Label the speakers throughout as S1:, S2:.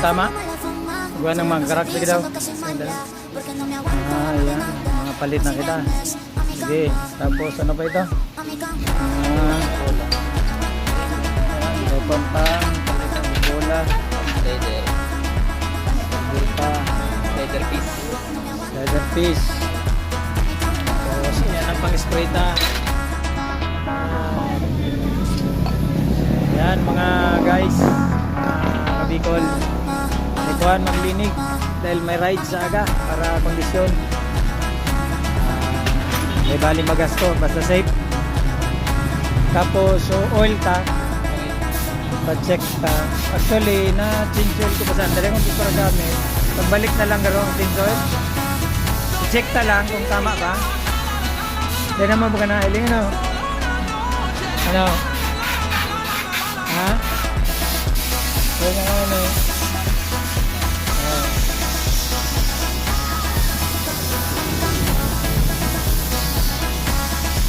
S1: tama. Gawa ng mga karak. Sige daw. Ayan. Mga palit na kita. Sige. Tapos ano pa ito? Ito pa. Palit ng bola.
S2: Leather piece.
S1: Leather piece. Tapos yan ang pang-spray ta. Yan mga guys, kabikol. Ikuhan maglinig dahil may ride sa aga para kondisyon. May bali magasto, basta safe. Tapos so oil ta. Pa-check ta. Actually na-change oil ko pa sa andali kung para gamit. Pagbalik na lang garo ang change oil. I-check ta lang kung tama ba. Hindi naman ba ka na iling ano? Ano? Ha? Kaya nga ano eh.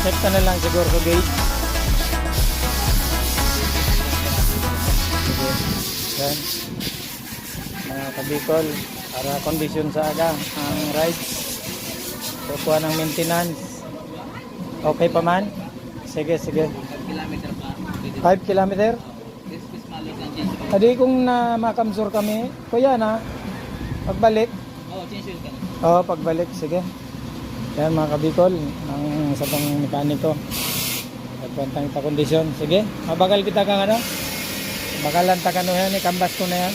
S1: Check ka na lang siguro sa gauge. Sige. Yan. Mga kabikol. Para kondisyon sa aga. Ang rides. Kukuha ng maintenance. Okay pa man? Sige, sige.
S2: 5 kilometer pa.
S1: 5 kilometer? Adi kung na makamsur kami, kuya na, pagbalik.
S2: Oo, change oil ka na.
S1: Oo, pagbalik, sige. Yan mga kabikol, ang isa pang mekaniko. Nagpantang ita kondisyon. Sige, mabagal kita kang ano? Bakalan ta kano yan, ikambas ko na yan.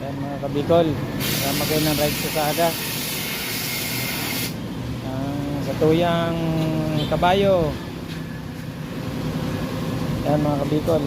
S1: Yan mga kabikol, para magayon ng ride sa aga. Sa tuyang kabayo. Yan mga kabikol.